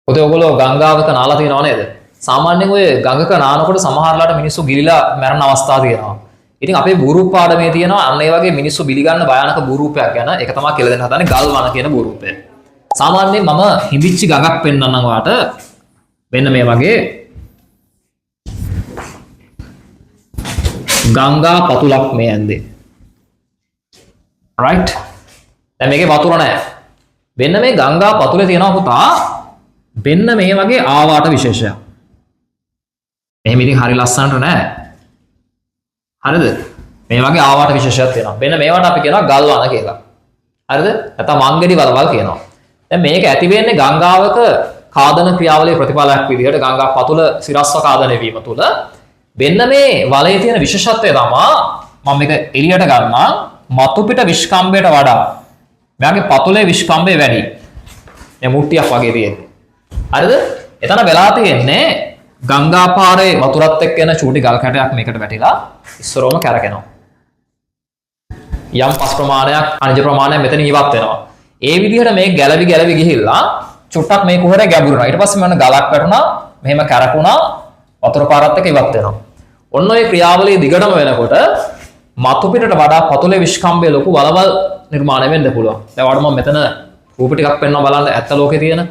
පොතේ ඔයගොල්ලෝ ගංගාවක නාලා තියෙනව නේද? සාමාන්‍යයෙන් ඔය ගඟක නානකොට සමහරලාට මිනිස්සු ගිලිලා මැරෙන අවස්ථා තියෙනවා. ඉතින් අපේ බූරුප් පාඩමේ තියෙනවා අන්න ඒ වගේ මිනිස්සු බිලිගන්න භයානක බූරුපයක් ගැන. ඒක තමයි කියලා දෙන්න හදන්නේ ගල් වන කියන බූරුපය. සාමාන්‍යයෙන් මම හිඳිච්ච ගඟක් පෙන්නන්නම් ඔයාලට. මෙන්න මේ වගේ ගංගා පතුලක් මේ ඇන්දේ. right? දැන් මේකේ වතුර නැහැ. මෙන්න මේ ගංගා පතුලේ තියෙනවා පුතා මෙන්න මේ වගේ ආවාට විශේෂයක්. එහෙම ඉතින් හරි ලස්සනට නෑ. හරිද? මේ වගේ ආවාට විශේෂයක් තියෙනවා. මෙන්න මේවට අපි කියනවා ගල් වන කියලා. හරිද? නැත්නම් මංගෙඩි වලවල් කියනවා. දැන් මේක ඇති වෙන්නේ ගංගාවක කාදන ක්‍රියාවලියේ ප්‍රතිඵලයක් විදිහට ගංගා පතුල සිරස්ව කාදනය වීම තුළ මෙන්න මේ වලයේ තියෙන විශේෂත්වය තමයි මම මේක එළියට ගන්නවා මතු පිට විස්කම්බයට වඩා මෙයාගේ පතුලේ විස්කම්බය වැඩි. මේ මුට්ටියක් වගේ තියෙන්නේ. හරිද? එතන වෙලා තියෙන්නේ ගංගා පාරේ වතුරත් එක්ක එන චූටි ගල් කැටයක් මේකට වැටිලා ඉස්සරෝම කැරකෙනවා. යම් පස් ප්‍රමාණයක් අනිජ ප්‍රමාණයක් මෙතන ඉවත් වෙනවා. ඒ විදිහට මේ ගැලවි ගිහිල්ලා චුට්ටක් මේ කුහරේ ගැඹුරුනා. ඊට පස්සේ මම ගලක් වැටුණා, මෙහෙම කැරකුණා, වතුර පාරත් එක්ක ඉවත් වෙනවා. ඔන්න ඔය ක්‍රියාවලිය දිගටම වෙනකොට මතු පිටට වඩා පතුලේ විස්කම්බය ලොකු වලවල් නිර්මාණය වෙන්න පුළුවන්. දැන් ඔයාලට මම මෙතන රූප ටිකක් පෙන්වන්න බලන්න ඇත්ත ලෝකේ තියෙන.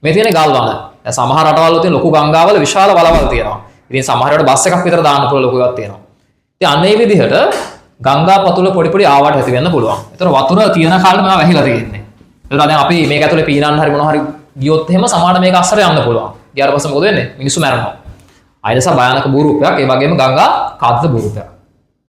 මේ තියෙන ගල් වන. දැන් සමහර රටවල් වල තියෙන ලොකු ගංගාවල විශාල වලවල් තියෙනවා. ඉතින් සමහර වෙලාවට බස් එකක් විතර දාන්න පුළුවන් ලොකු එකක් තියෙනවා. ඉතින් අන්න ඒ විදිහට ගංගා පතුල පොඩි ආවාට ඇති වෙන්න පුළුවන්. ඒතර වතුර තියෙන කාලේ මේවා වැහිලා තියෙන්නේ. ඒතර දැන් අපි මේක ඇතුලේ පීනන්න හරි මොනවා හරි ගියොත් එහෙම සමහර මේක අස්සර යන්න පුළුවන්. ඊට පස්සේ මොකද වෙන්නේ? මිනිස්සු මැරෙනවා. අයනස භයානක බූරුපයක් ඒ වගේම ගංගා කාද්ද බූරුපයක්.